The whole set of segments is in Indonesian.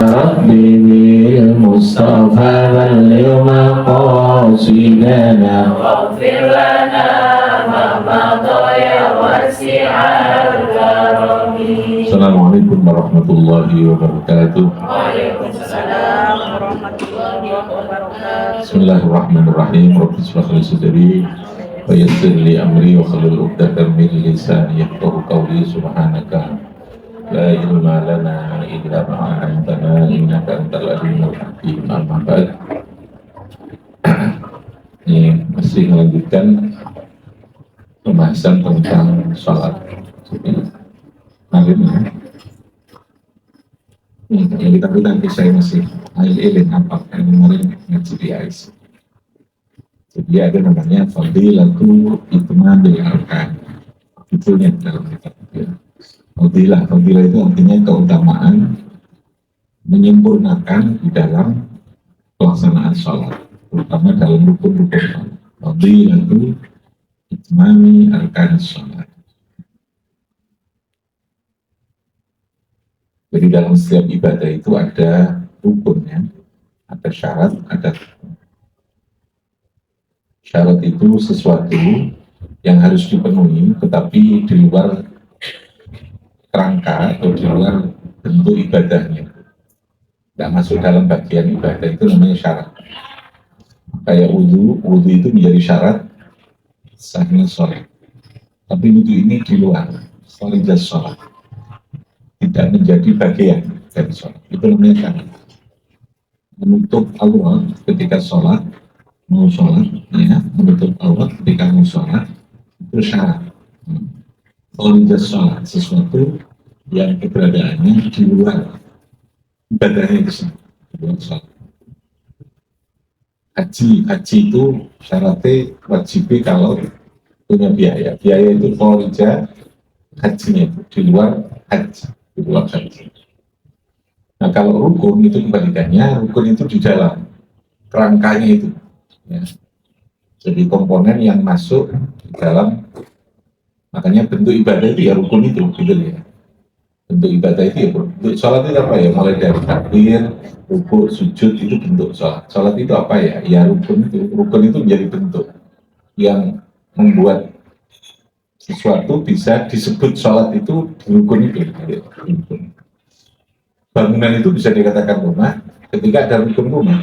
ربي المصطفى بلغ مقاصدنا واغفر لنا ما مضى يا واسع الكرم. Assalamualaikum warahmatullahi wabarakatuh. Waalaikumsalam warahmatullahi wabarakatuh. Bismillahirrahmanirrahim. Rabbi shrah li sadri wa yassir li amri wa hlul 'uqdatam min lisani yafqahu qawli. Subhanaka la ilma lana illa ma 'allamtana innaka antal alimul hakim. Amma ba'd. Ini masih melanjutkan pembahasan tentang sholat. Yang kita nanti saya masih ilin apa yang kemarin ngaji di AIS. Jadi ada namanya fadilatu itmamil arkan. Itunya dalam kitab. Fadilah itu artinya keutamaan menyempurnakan di dalam pelaksanaan sholat, terutama dalam rukun-rukun sholat. Fadilatu itmami arkan sholat. Jadi dalam setiap ibadah itu ada rukunnya, ada syarat, ada syarat itu sesuatu yang harus dipenuhi, tetapi di luar kerangka atau di luar bentuk ibadahnya, tidak masuk dalam bagian ibadah, itu namanya syarat. Kayak wudhu itu menjadi syarat sahnya sholat, tapi wudhu ini di luar solidas sholat, tidak menjadi bagian dari sholat. Itu namanya syarat. Menutup aurat ketika sholat, mau sholat, ya, menutup aurat ketika mau sholat, itu syarat. Solidas sholat, sesuatu yang keberadaannya di luar ibadahnya itu sendiri, di luar sholat. Haji itu syaratnya wajib kalau punya biaya. Biaya itu kholija hajinya itu di luar haji. Nah kalau rukun itu kebalikannya, rukun itu di dalam kerangkanya itu, ya. Jadi komponen yang masuk di dalam, makanya bentuk ibadah itu ya rukun itu, gitu ya. Bentuk ibadah itu ya, bentuk sholat itu apa ya, mulai dari takbir, rukuk, sujud, itu bentuk sholat. Sholat itu apa ya, ya rukun itu menjadi bentuk yang membuat sesuatu bisa disebut sholat itu rukun itu. Bangunan itu bisa dikatakan rumah ketika ada rukun rumah.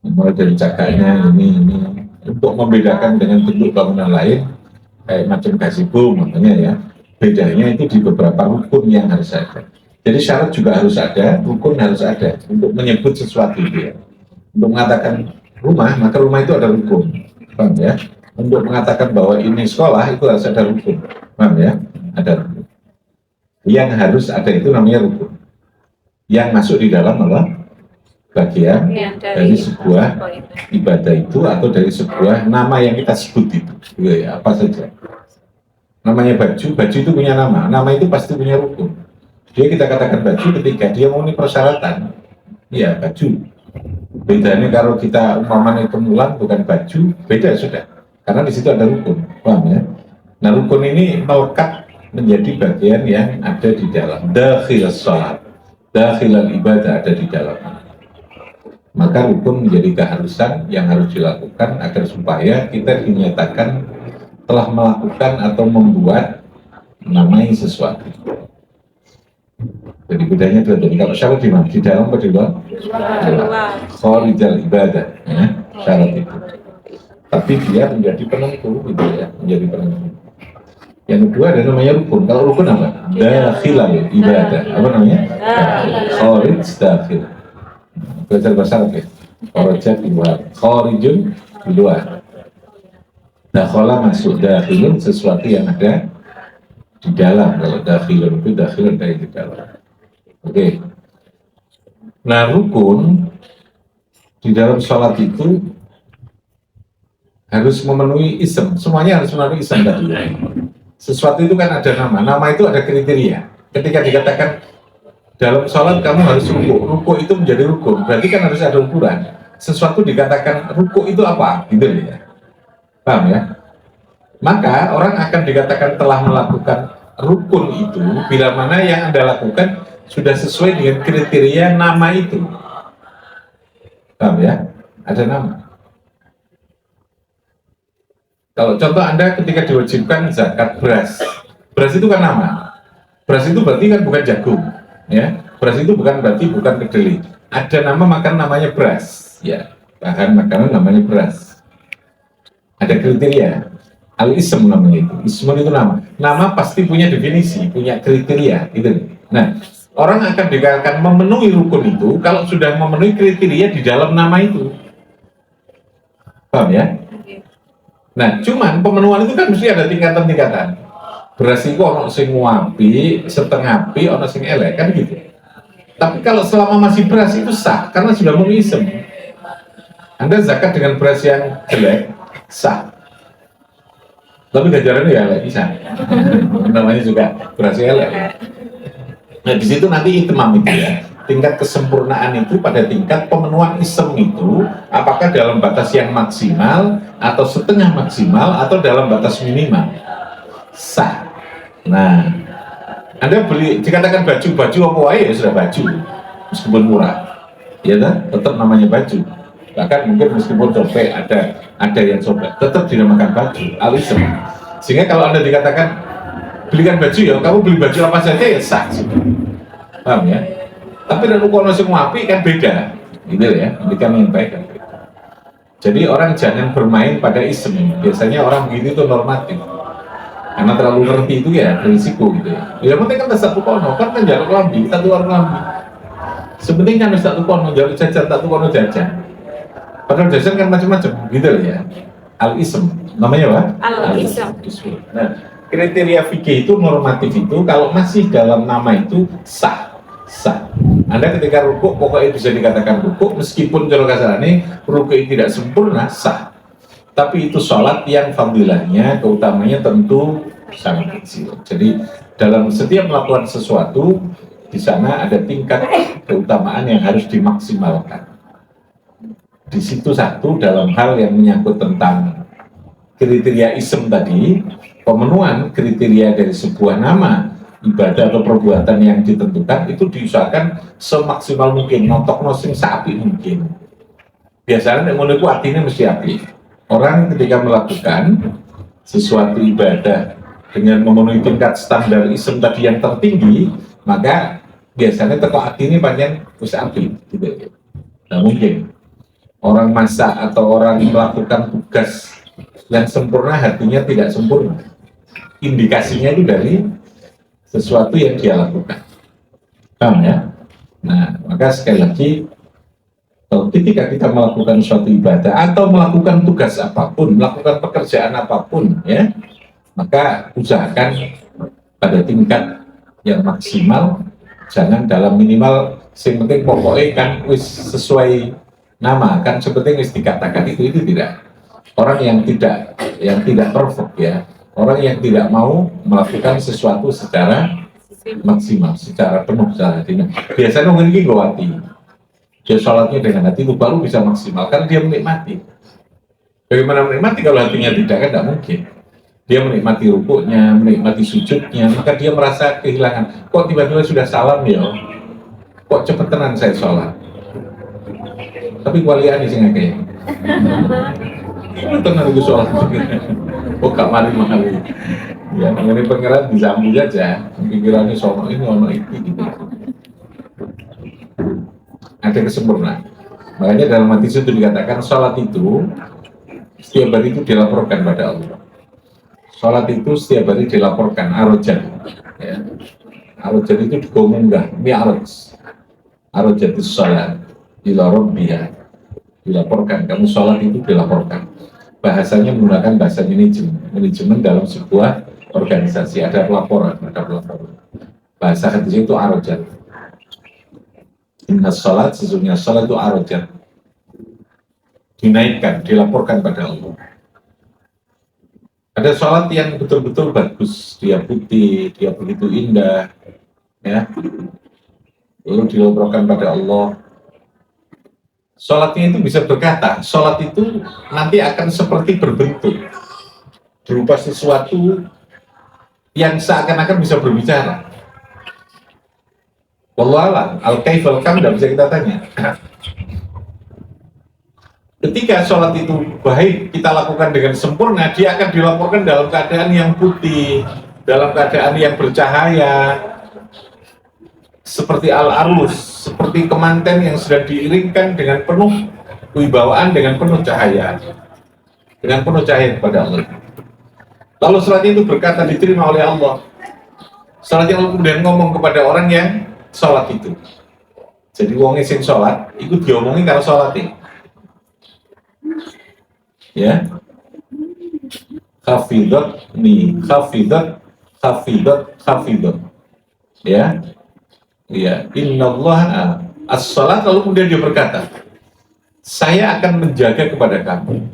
Mulai dari cagaknya ini untuk membedakan dengan bentuk bangunan lain kayak macam gazebo, makanya ya bedanya itu di beberapa rukun yang harus ada. Jadi syarat juga harus ada, rukun harus ada untuk menyebut sesuatu itu ya. Untuk mengatakan rumah, maka rumah itu ada rukun, paham ya? Untuk mengatakan bahwa ini sekolah itu harus ada rukun, paham ya? Ada rukun. Yang harus ada itu namanya rukun. Yang masuk di dalam apa? Bagian dari sebuah ibadah itu atau dari sebuah nama yang kita sebut itu, ya, apa saja. Namanya baju itu punya nama itu pasti punya rukun. Dia kita katakan baju ketika dia memenuhi persyaratan, ya baju. Bedanya kalau kita umpamanya kemulan bukan baju, beda sudah. Karena di situ ada rukun, paham ya? Nah rukun ini melekat menjadi bagian yang ada di dalam dakhil sholat, dakhil ibadah ada di dalam. Maka rukun menjadi keharusan yang harus dilakukan agar supaya kita dinyatakan telah melakukan atau membuat namanya sesuatu. Jadi bedanya itu tadi. Kalau syarat di mana? Di dalam atau di luar? Khorijal ibadah, ya, syarat itu. Tapi dia menjadi penentu, gitu ya, menjadi penentu. Yang kedua ada namanya rukun. Kalau rukun apa? Dakhilal ibadah. Apa namanya? Khorij dakhil. Belajar bahasa Arab ya. Khorija di luar. Khorijun di luar. Dakhala masuk, dakhilun sesuatu yang ada di dalam. Kalau dakhilun itu dakhilun dari di dalam. Oke. Nah rukun di dalam sholat itu harus memenuhi ism. Semuanya harus memenuhi ism tadi. Sesuatu itu kan ada nama itu ada kriteria. Ketika dikatakan dalam sholat kamu harus rukuk itu menjadi rukun, berarti kan harus ada ukuran. sesuatu dikatakan rukuk itu apa, gitu ya. Paham ya? Maka orang akan dikatakan telah melakukan rukun itu bila mana yang Anda lakukan sudah sesuai dengan kriteria nama itu. Paham ya? Ada nama. Kalau contoh Anda ketika diwajibkan zakat beras, beras itu kan nama. Beras itu berarti kan bukan jagung, ya. Beras itu berarti bukan kedelai. Ada nama makan namanya beras, ya. Bahan makanan namanya beras. Ada kriteria. Al-ism namanya itu. Ism itu nama. Nama pasti punya definisi, punya kriteria, gitu. Nah, orang akan dikatakan memenuhi rukun itu kalau sudah memenuhi kriteria di dalam nama itu. Paham ya? Nah, cuman pemenuhan itu kan mesti ada tingkatan-tingkatan. Beras itu ono sing api, setengah api, ono sing elek, kan gitu. Tapi kalau selama masih beras itu sah, karena sudah memenuhi ism. Anda zakat dengan beras yang jelek, sah. Tapi gajarannya ya elek, bisa. Namanya juga beras elek. Nah, di situ nanti itmam itu ya. Tingkat kesempurnaan itu pada tingkat pemenuhan isem itu apakah dalam batas yang maksimal atau setengah maksimal atau dalam batas minimal sah. Nah, Anda beli dikatakan baju apa wae ya sudah baju meskipun murah, ya kan? Tetap namanya baju. Bahkan mungkin meskipun copet ada yang copet tetap dinamakan baju alisem. Sehingga kalau Anda dikatakan belikan baju ya kamu beli baju apa saja ya sah. Paham ya? Tapi dan ukuran semua api kan beda, gitu ya. Berikan yang baik kan. Jadi orang jangan bermain pada isem. Biasanya orang begitu itu normatif. Karena terlalu ngerti itu ya berisiko gitu ya. Ya penting kan satu kono, kan jalur lambi, kita keluar lambi. Sebenarnya kan satu kono, jalur jajan, satu kono jajan. Padahal jajan kan macam-macam, gitu ya. Al-ism, namanya apa? Al-ism. Nah, kriteria fikih itu normatif itu kalau masih dalam nama itu sah. Anda ketika rukuk pokoknya bisa dikatakan rukuk meskipun kalau kasarnya rukuk tidak sempurna sah. Tapi itu sholat yang fadilahnya, keutamanya tentu sangat kecil. Jadi dalam setiap melakukan sesuatu di sana ada tingkat keutamaan yang harus dimaksimalkan. Di situ satu dalam hal yang menyangkut tentang kriteria isem tadi, pemenuhan kriteria dari sebuah nama ibadah atau perbuatan yang ditentukan itu diusahakan semaksimal mungkin, notok nosing sapi mungkin. Biasanya yang menurutku artinya mesti api. Orang ketika melakukan sesuatu ibadah dengan memenuhi tingkat standar isem tadi yang tertinggi, maka biasanya teko artinya panjang mesti api. Gitu. Nah mungkin orang masak atau orang melakukan tugas yang sempurna hatinya tidak sempurna. Indikasinya itu dari sesuatu yang dia lakukan. Paham ya? Nah, maka sekali lagi ketika kita melakukan suatu ibadah atau melakukan tugas apapun, melakukan pekerjaan apapun ya, maka usahakan pada tingkat yang maksimal, jangan dalam minimal yang penting pokoknya kan wis sesuai nama kan seperti yang dikatakan itu tidak. Orang yang tidak perfect ya. Orang yang tidak mau melakukan sesuatu secara maksimal, secara penuh, secara hatinya. Biasanya orang ini gak hati. Dia sholatnya dengan hati itu baru bisa maksimal, karena dia menikmati. Bagaimana menikmati kalau hatinya tidak, kan tidak mungkin. Dia menikmati rukuknya, menikmati sujudnya, maka dia merasa kehilangan. Kok tiba-tiba sudah salam ya? Kok cepetan saya sholat? Tapi kualian di sini kayaknya. Tenang itu sholat. Oh gak mari-mari ya, mengenai pengeran disambi aja pikirannya sono ini ono itu gitu. Ada kesempurnaan. Makanya dalam hadis itu dikatakan sholat itu setiap hari itu dilaporkan pada Allah. Sholat itu setiap hari dilaporkan arojat ya. Arojat itu digomunggah mi'araj. Arojat itu sholat ila rabbiyah, dilaporkan, kamu sholat itu dilaporkan. Bahasanya menggunakan bahasa manajemen dalam sebuah organisasi, ada pelaporan. Bahasa hadis itu arojat. Inna sholat, sesungguhnya sholat itu arojat, dinaikkan, dilaporkan pada Allah. Ada sholat yang betul-betul bagus, dia putih, dia begitu indah, ya, lalu dilaporkan pada Allah. Sholatnya itu bisa berkata, sholat itu nanti akan seperti berbentuk, berupa sesuatu yang seakan-akan bisa berbicara. Wallahualam, al-kaifal kam tidak bisa kita tanya. Ketika sholat itu baik kita lakukan dengan sempurna, dia akan dilaporkan dalam keadaan yang putih, dalam keadaan yang bercahaya, seperti al-arus, seperti kemanten yang sudah diiringkan dengan penuh kewibawaan, dengan penuh cahaya kepada Allah. Lalu sholatnya itu berkata diterima oleh Allah. Sholatnya kemudian ngomong kepada orang yang sholat itu. Jadi wong sing sholat, itu diomongin kalau sholatnya. Ya, khafidat, ya, ya, innallaha as-salat, lalu kemudian dia berkata, saya akan menjaga kepada kamu,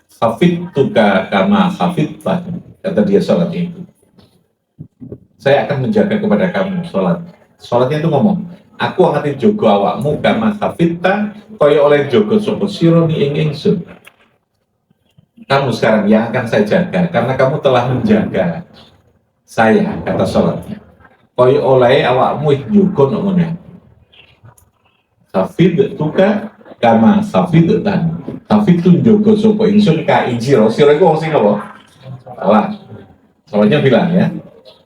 khafidtuka kama khafidta, kata dia sholat itu, saya akan menjaga kepada kamu sholatnya itu ngomong, aku akan jogo awakmu kama khafidta, kaya oleh jogo sapa sira ni ing ingsun. Kamu sekarang yang akan saya jaga karena kamu telah menjaga saya, kata sholatnya. Kaya oleh awakmu juga namanya. Hafid tuka kama hafid tan. Hafid tu jogo sopo ingsun ka injiro. Siro itu sing apa? Salah. Soalnya bilang ya.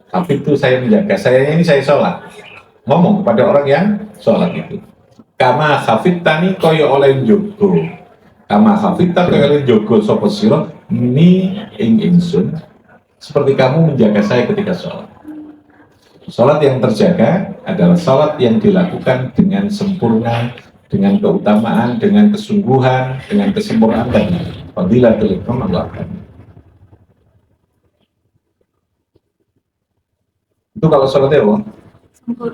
Hafid itu saya menjaga. Saya ini saya sholat. Ngomong kepada orang yang sholat itu. Kama hafid tani kaya oleh jogo. Kama hafidta kaya jogo sopo siro ni ing ingsun, seperti kamu menjaga saya ketika sholat. Sholat yang terjaga adalah sholat yang dilakukan dengan sempurna, dengan keutamaan, dengan kesungguhan, dengan kesempurnaan dan fadilatul ikram Allah. Itu kalau sholatnya apa?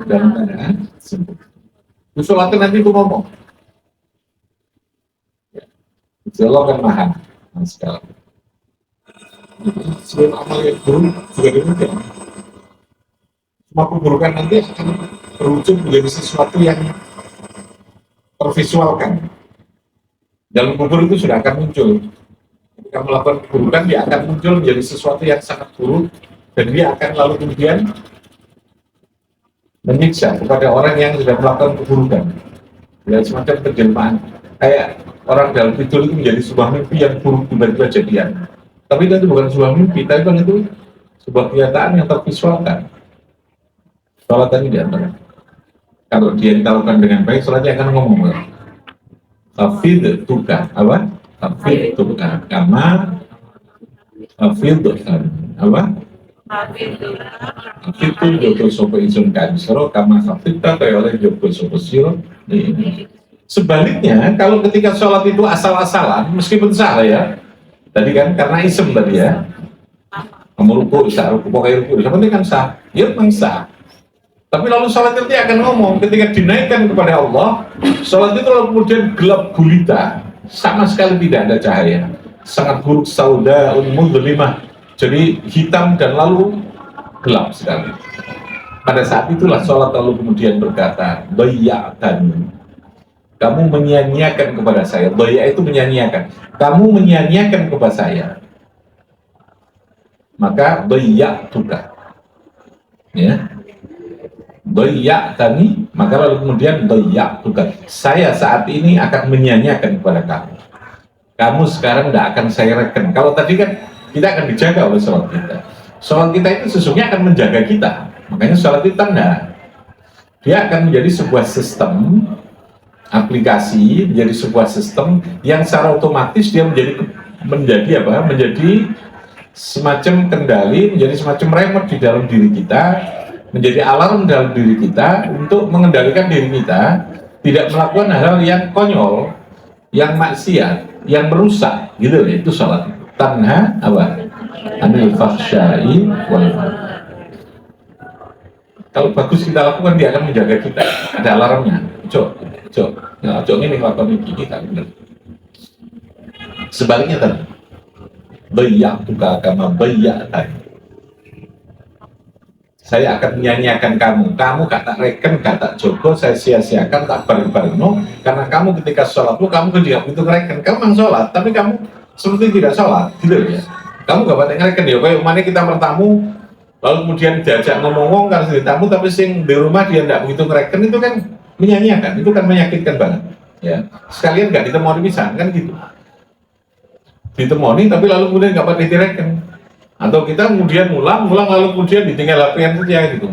Dalam keadaan sempurna. Itu sholatnya nanti itu ngomong. Allah akan maha sekali. Sebelum amal yang buruk juga demikian. Semua keburukan nanti akan berujung menjadi sesuatu yang tervisualkan. Dalam kubur itu sudah akan muncul. Ketika melakukan keburukan, dia akan muncul menjadi sesuatu yang sangat buruk, dan dia akan lalu kemudian menyiksa kepada orang yang sudah melakukan keburukan. Dan semacam penjelmaan. Kayak orang dalam tidur itu menjadi sebuah mimpi yang buruk tiba-tiba jadian. Tapi itu bukan sebuah mimpi, tapi kan itu sebuah kenyataan yang tervisualkan. Sholat tadi di antara. Kalau dia dilakukan dengan baik, sholatnya akan ngomong. Hafid tuka, apa? Hafid tuka, kama hafid tuka, apa? Hafid tu jogo sopo insun kan siro, kama hafid tuka kaya oleh jogo sopo siro. Sebaliknya, kalau ketika sholat itu asal-asalan, meskipun salah ya, tadi kan karena isem tadi ya, kamu ruku, pokoknya ruku, yang penting kan sah, ya memang sah. Tapi lalu sholat itu akan ngomong, ketika dinaikkan kepada Allah, sholat itu lalu kemudian gelap gulita, sama sekali tidak ada cahaya, sangat buruk, sauda, mudlimah, jadi hitam dan lalu gelap sekali. Pada saat itulah sholat lalu kemudian berkata, bayya'tani, kamu menyia-nyiakan kepada saya. Daya itu menyia-nyiakan. Kamu menyia-nyiakan kepada saya. Maka daya tuka. Ya. Daya tani, maka lalu kemudian daya tuka. Saya saat ini akan menyia-nyiakan kepada kamu. Kamu sekarang tidak akan saya reken. Kalau tadi kan kita akan dijaga oleh sholat kita. Sholat kita itu sesungguhnya akan menjaga kita. Makanya sholat itu tanda. Dia akan menjadi sebuah sistem aplikasi, menjadi sebuah sistem yang secara otomatis dia menjadi semacam kendali, menjadi semacam remote di dalam diri kita, menjadi alarm dalam diri kita untuk mengendalikan diri kita tidak melakukan hal-hal yang konyol, yang maksiat, yang merusak, gitu ya. Itu sholat. Tanha apa? Anil fahsyai wal munkar. Kalau bagus kita lakukan, dia akan menjaga kita. Ada alarmnya. Cok ini melakukan kita benar. Sebaliknya tadi, bayak tuka kama bayak tadi. saya akan menyanyiakan kamu gak tak reken, gak tak jogo, saya sia-siakan, tak bareng-barengno, karena kamu ketika sholat lu, kamu kan juga begitu ngereken, kamu memang sholat, tapi kamu seperti tidak sholat, gitu ya. Kamu gak patah ngereken ya, kayak mana kita bertamu, lalu kemudian diajak ngomong-ngomong karena sedih tamu, tapi sing di rumah dia tidak begitu ngereken, itu kan menyanyiakan, itu kan menyakitkan banget. Ya, sekalian gak ditemoni pisan, kan gitu. Ditemoni, tapi lalu kemudian gak patah direken. Atau kita kemudian ngulang lalu kemudian ditinggal HP-an saja gitu.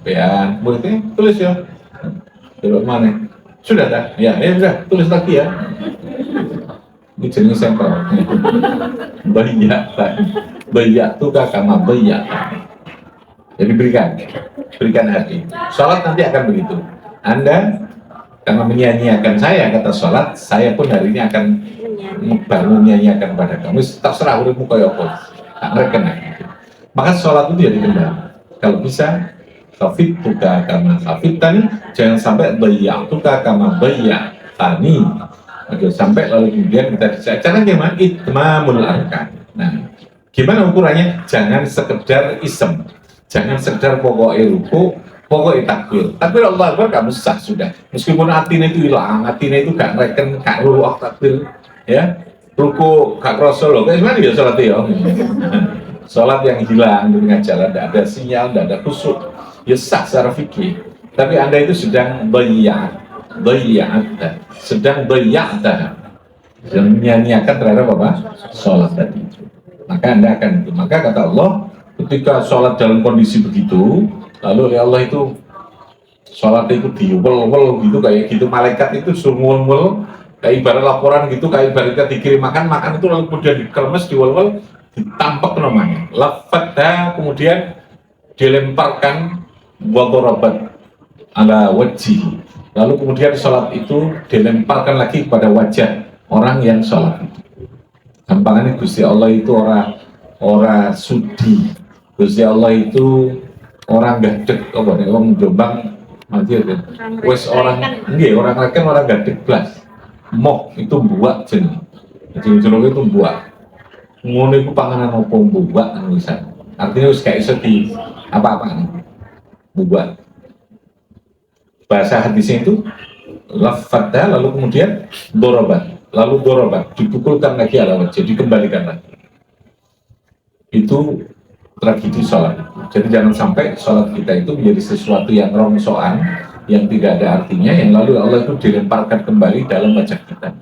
HP-an, berarti tulis ya. Coba mana? Sudah tak? Ya sudah, tulis lagi ya. Ini jenis sampel. Bayak tuh kakak bayak. Jadi berikan hati. Sholat nanti akan begitu. Anda karena menyanyiakan saya kata sholat, saya pun hari ini akan bangun menyanyiakan pada kamu. Terserah uripmu kaya apa. Maka sholat itu jadi kendali. Kalau bisa khafid tuka kama khafid tani, jangan sampai bayak tuka kama bayak tani. Oke, sampai lalu kemudian kita bisa cara gimana? Itmamul arkan. Nah, gimana ukurannya? Jangan sekedar isem, jangan sekedar pokoknya ruku, pokoknya takbir. Takbir Allah Akbar kamu sah sudah. Meskipun hatinya itu hilang, hatinya itu gak reken, gak ruku takbir, ya. Ruku gak kroso loh, kayak gimana ya sholat ya? Sholat yang hilang di tengah jalan, tidak ada sinyal, tidak ada khusyuk, ya sah secara fikih. Tapi Anda itu sedang sedang menyanyiakan terhadap apa? Sholat tadi. Maka Anda akan itu. Maka kata Allah, ketika sholat dalam kondisi begitu, lalu ya Allah itu sholat itu diwel-wel gitu kayak gitu, malaikat itu suruh ngul-ngul, kayak ibarat laporan gitu, kayak ibarat dikirim makan itu lalu kemudian dikremes, diwel-wel, ditampak namanya lafadha, kemudian dilemparkan wadorobat ala wajih, lalu kemudian sholat itu dilemparkan lagi kepada wajah orang yang sholat. Gampangannya Gusti Allah itu orang sudi, Gusti Allah itu orang gadek, orang Jombang mati ya, wes orang reken orang gadek belas. Moh itu buat jenis, jeneng itu buat. Ngono itu panganan apa buat nulisan. Artinya harus kayak sedih apa-apa buat. Bahasa hadisnya itu lafadha, lalu kemudian dorobat, dipukulkan lagi ala wajah, dikembalikan lagi. Itu tragedi sholat. Jadi jangan sampai sholat kita itu menjadi sesuatu yang rongsoan, yang tidak ada artinya, yang lalu Allah itu dilemparkan kembali dalam wajah kita.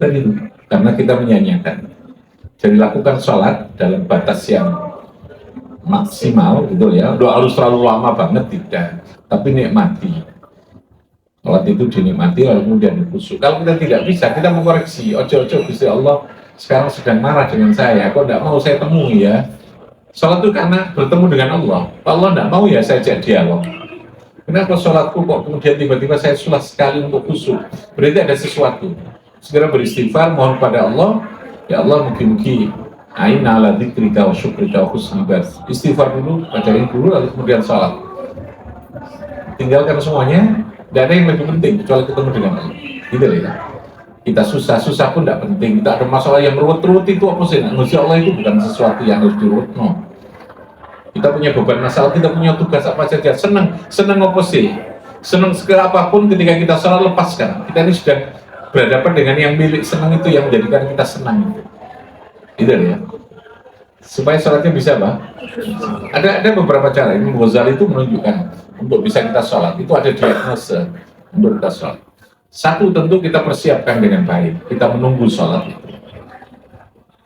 Dan itu karena kita menyanyiakan. Jadi lakukan sholat dalam batas yang maksimal gitu ya. Doa harus terlalu lama banget tidak, tapi nikmati. Sholat itu dinikmati lalu kemudian dikhusyuk. Kalau kita tidak bisa, kita mengkoreksi. Ojo-ojo Gusti Allah sekarang sedang marah dengan saya, kok tidak mau saya temui ya. Sholat itu karena bertemu dengan Allah. Kalau Allah tidak mau ya saya ajak dialog. Kenapa sholatku kok kemudian tiba-tiba saya sulah sekali untuk khusyuk? Berarti ada sesuatu. Segera beristighfar, mohon pada Allah. Ya Allah, mungkin aina ala dzikrika wa syukrika wa husni ibad. Istighfar dulu, bacain dulu, lalu kemudian sholat. Tinggalkan semuanya, tidak ada yang lebih penting kecuali ketemu dengan Allah. Gitu ya. Kita susah pun tidak penting. Tidak ada masalah yang ruwet-ruwet itu apa sih? Manusia Allah itu bukan sesuatu yang harus diruwet, no. Kita punya beban masalah, kita punya tugas apa saja. Senang apa sih? Senang segala apapun ketika kita sholat, lepaskan. Kita ini sudah berhadapan dengan yang milik senang itu, yang menjadikan kita senang. Gitu ya. Supaya sholatnya bisa apa? Ada beberapa cara. Imam Ghazali itu menunjukkan untuk bisa kita sholat itu ada diagnosa untuk kita sholat. Satu, tentu kita persiapkan dengan baik. Kita menunggu sholat itu.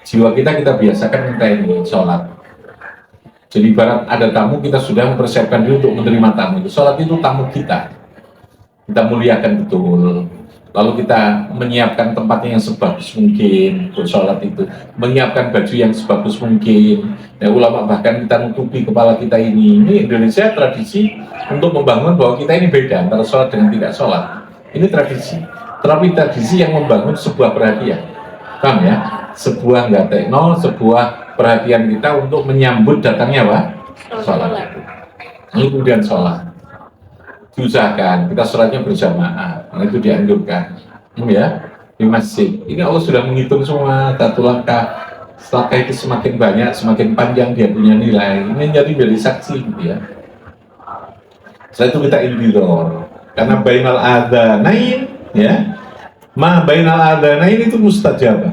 Jiwa kita biasakan minta ini sholat. Jadi ibarat ada tamu, kita sudah mempersiapkan diri untuk menerima tamu itu. Sholat itu tamu kita. Kita muliakan betul. Lalu kita menyiapkan tempatnya yang sebagus mungkin untuk sholat itu. Menyiapkan baju yang sebagus mungkin. Ya, ulama bahkan kita nutupi kepala kita ini. Ini Indonesia tradisi untuk membangun bahwa kita ini beda antara sholat dengan tidak sholat. Ini tradisi. Tetapi tradisi yang membangun sebuah perhatian. Paham ya? Sebuah nggak tekno, sebuah perhatian kita untuk menyambut datangnya apa? Sholat. Lalu kemudian sholat. Diusahakan kita sholatnya berjamaah, karena itu dianjurkan, ya, di masjid. Ini Allah sudah menghitung semua tata langkah Setelah itu semakin banyak, semakin panjang dia punya nilai. Ini jadi saksi gitu ya. Setelah itu kita indidor. Karena bainal adzanain ya. Bainal adzanain itu mustajabah.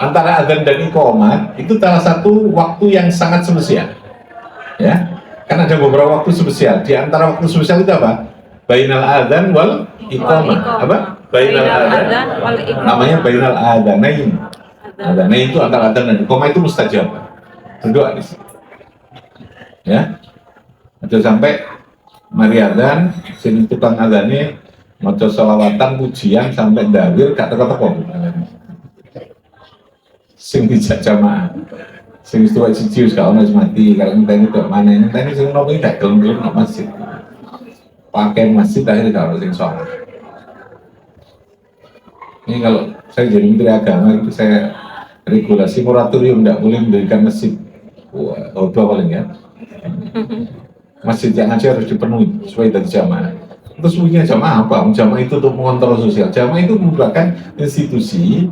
Antara adzan dan iqamah itu salah satu waktu yang sangat spesial. Ya. Karena ada beberapa waktu spesial. Di antara waktu spesial itu apa? Bainal adzan wal iqamah. Apa? Bainal adzan wal iqamah. Namanya bainal adzanain. Adzanain itu antara adzan dan iqamah itu mustajabah. Berdoa di situ. Ya. Ada sampai mari adzan, sing tukang adzane maca selawatan pujian sampai dawir gak teko-teko. Sing dijak jamaah. Sing tuwa siji wis gak ono mati, kalau ngenteni kok mana ngenteni sing nopo gak gelem-gelem nang masjid. Pakai masjid akhirnya gak ono sing sholat. Ini kalau saya jadi menteri agama itu saya regulasi moratorium tidak boleh mendirikan masjid. Wah, dua paling ya. Masjid yang aja harus dipenuhi supaya dari jamaah. Terus punya jamaah apa? Jamaah itu untuk mengontrol sosial. Jamaah itu merupakan institusi,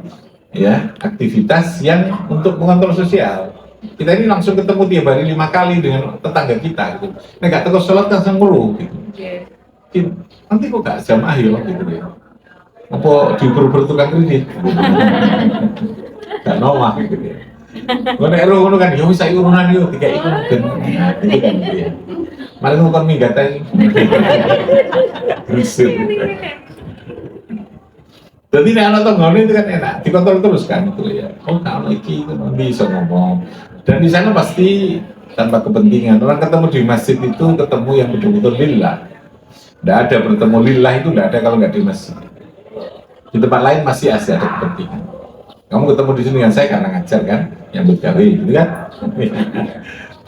ya, aktivitas yang untuk mengontrol sosial. Kita ini langsung ketemu tiap hari 5 kali dengan tetangga kita. Gitu. Nah, nggak terus sholat langsung ngeluh. Gitu. Nanti kok nggak jamaah ya? Gitu ya. Apa diukur-ukur tukang kredit? Nggak nomah gitu ya. Gue nek ngono kan, yo bisa urunan yo, tiga itu kan, gitu kan ya. Malah ngomong minggat aja. Rusuh. Jadi nek ana tonggone itu kan enak, dikontrol terus kan itu ya. Oh kalau iki bisa ngomong. Dan di sana pasti tanpa kepentingan. Orang ketemu di masjid itu ketemu yang betul-betul lillah. Tidak ada bertemu lillah itu tidak ada kalau nggak di masjid. Di tempat lain masih ada kepentingan. Kamu ketemu di sini dengan saya karena ngajar kan, yang bergawe gitu kan.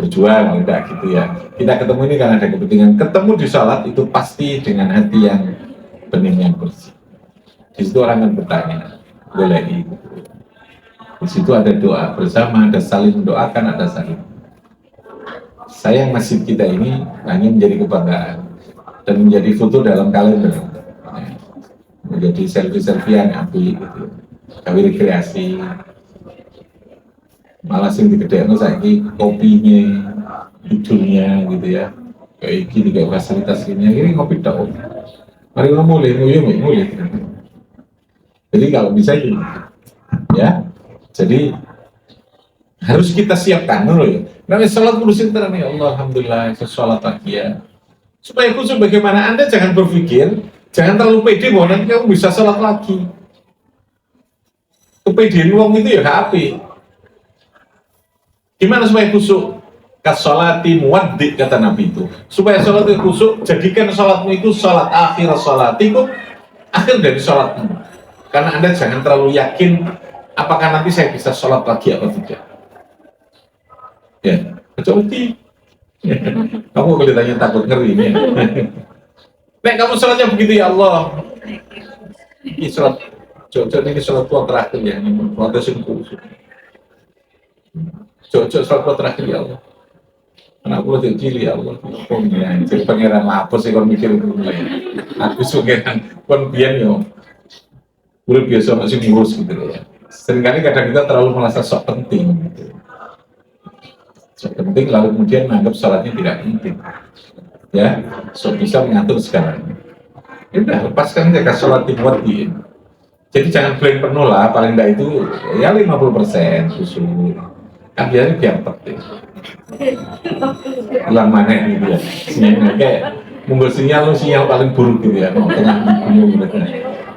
Berjuang kalau tidak gitu ya. Kita ketemu ini karena ada kepentingan. Ketemu di sholat itu pasti dengan hati yang bening yang bersih. Di situ orang akan bertanya, boleh itu. Di situ ada doa bersama, ada saling mendoakan, ada saling. Sayang masjid kita ini hanya menjadi kebanggaan dan menjadi foto dalam kalender, menjadi selfie-selfiean api gitu, kami rekreasi. Malah sing digedekno saiki kopinya, hidungnya gitu ya, kayak gini kayak fasilitas ini ngopi tak? Mari mulai, mulai. Jadi kalau bisa gitu, ya. Jadi harus kita siapkan dulu ya. Namanya sholat kudusin terang ya Allah, alhamdulillah, sholat lagi ya. Supaya khusus bagaimana Anda jangan berpikir, jangan terlalu pede bahwa nanti kamu bisa sholat lagi. Kepedean wong itu ya api. Gimana supaya kusuk? Kasolati muwaddi kata Nabi itu. Supaya sholat itu kusuk, jadikan sholatmu itu sholat akhir sholatiku, akhir dari sholatmu. Karena Anda jangan terlalu yakin apakah nanti saya bisa sholat lagi atau tidak. Ya, kecuali kamu kelihatannya takut ngeri ya. Nek kamu sholatnya begitu ya Allah. Ini sholat, ini sholat tua terakhir ya, sholat singkuh. Sholat tua terakhir ya Allah. Anak aku lebih cili ya Allah. Jadi pangeran apa sih kalau mikir itu mulai. Aku pangeran konbian yo. Udah biasa masih ngurus gitu ya. Seringkali kadang kita terlalu merasa sok penting. Gitu. Sok penting lalu kemudian menganggap sholatnya tidak penting. Ya, sok bisa mengatur sekarang. Ya udah lepaskan mereka sholat dibuat. Jadi jangan klaim penuh lah, paling enggak itu ya 50% khusus. Kan biasanya biar penting. Ulang mana gitu ya. Sinyalnya kayak munggul sinyal paling buruk gitu ya. Mau tengah bingung gitu.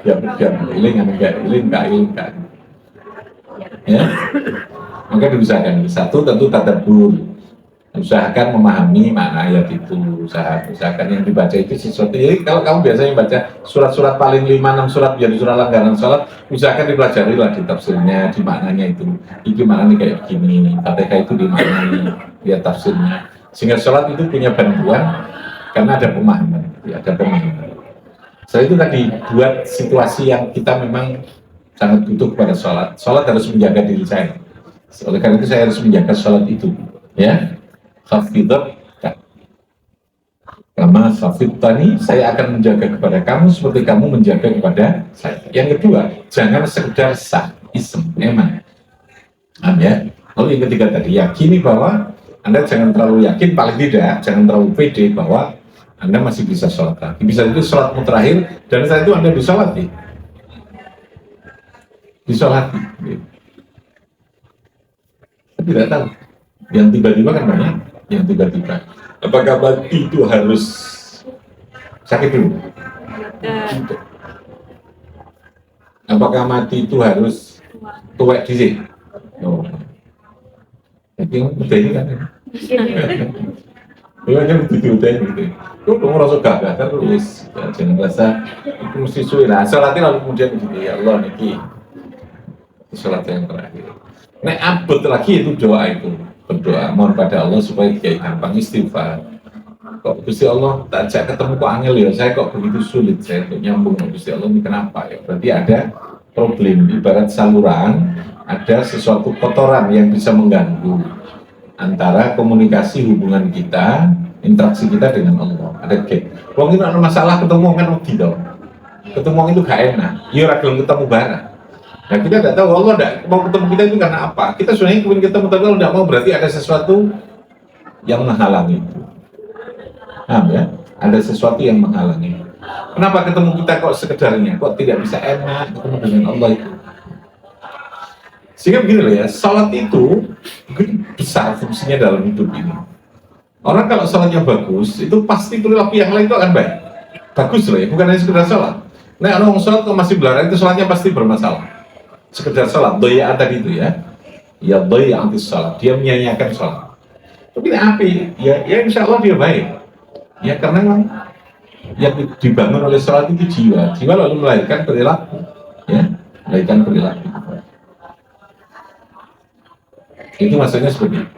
Biar iling enggak. Ya, maka diusahakan. Satu tentu tadabbur, usahakan memahami makna ayat itu. Usahakan yang dibaca itu sesuatu. Jadi kalau kamu biasanya baca surat-surat paling 5-6 surat jadi surat langganan sholat, usahakan dipelajari lah di tafsirnya, di maknanya itu. Iki maknanya kayak begini, Fatihah itu dimaknai, lihat tafsirnya. Sehingga sholat itu punya bantuan karena ada pemahaman, ada pemahaman. Setelah itu tadi buat situasi yang kita memang sangat butuh kepada sholat. Sholat harus menjaga diri saya. Oleh karena itu saya harus menjaga sholat itu. Ya, khafidhat kama khafidtani, saya akan menjaga kepada kamu seperti kamu menjaga kepada saya. Yang kedua, jangan sekedar sah, ism, emang. ya. Lalu yang ketiga tadi, yakini bahwa Anda jangan terlalu yakin, paling tidak jangan terlalu pede bahwa Anda masih bisa sholat lagi. Bisa itu sholatmu terakhir, dan setelah itu Anda disolati. Disolati. Saya tidak tahu. Yang tiba-tiba kan banyak, yang tiba-tiba. Apakah mati itu harus sakit dulu? Apakah mati itu harus tuwek di sini? Oh. Jadi udah ini kan. Iya kan begitu gitu. Lu udah merasa gagal terus, jangan rasa itu mesti suwe lah. Sholatnya lalu kemudian gitu ya Allah niki sholat yang terakhir. Nek abot lagi itu doa itu berdoa mohon pada Allah supaya dia gampang istighfar. Kok Gusti Allah tak ajak ketemu kok angel ya, saya kok begitu sulit saya untuk nyambung dengan Gusti Allah ini kenapa ya? Berarti ada problem ibarat saluran, ada sesuatu kotoran yang bisa mengganggu antara komunikasi hubungan kita, interaksi kita dengan Allah. Ada gap. Kalau kita ada masalah ketemu kan gitu. Ketemu itu gak enak. Iya ragil ketemu bareng. Nah kita tidak tahu Allah tidak mau ketemu kita itu karena apa. Kita sebenarnya ingin ketemu tapi kalau tidak mau berarti ada sesuatu yang menghalangi itu. Paham ya? Ada sesuatu yang menghalangi. Kenapa ketemu kita kok sekedarnya? Kok tidak bisa enak ketemu dengan Allah itu? Sehingga begini loh ya, salat itu besar fungsinya dalam hidup ini. Orang kalau salatnya bagus, itu pasti perilaku yang lain itu akan baik. Bagus loh ya, bukan hanya sekedar salat. Nah, orang salat kalau masih belarang itu salatnya pasti bermasalah. Sekedar salat, doyaan tadi itu ya. Ya doyaan anti salat, dia menyanyiakan salat. Tapi api, ya insya Allah dia baik. Ya karena memang yang dibangun oleh salat itu jiwa. Jiwa lalu melahirkan perilaku. Ya, melahirkan perilaku. Itu maksudnya seperti itu.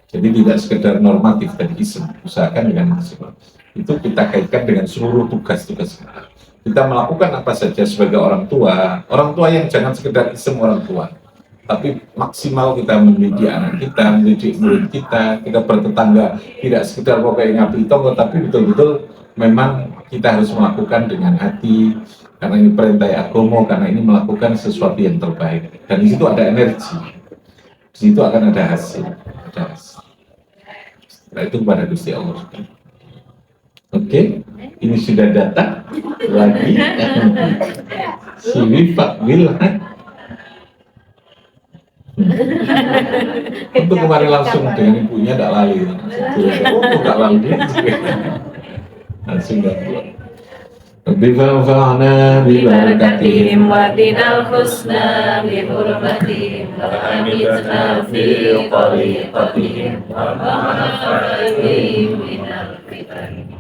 Jadi tidak sekedar normatif dan ism, usahakan dengan maksimal. Itu kita kaitkan dengan seluruh tugas-tugas kita. Kita melakukan apa saja sebagai orang tua yang jangan sekedar ism orang tua, tapi maksimal kita mendidik anak kita, mendidik murid kita bertetangga, tidak sekedar pokoknya ngabdi tonggo, tapi betul-betul memang kita harus melakukan dengan hati, karena ini perintah agama, karena ini melakukan sesuatu yang terbaik. Dan di situ ada energi, di situ akan ada hasil. Nah itu kepada Gusti Allah. Oke, ini sudah datang lagi si Wifat bilang untuk kemarin langsung dengan ibunya tidak lali, tidak lali, langsung tidak pulang. بفنفعنا ببركتهم واتنا الحسنى بحرمتهم وأمتنا في طريقتهم ومعنا عليهم من الفتن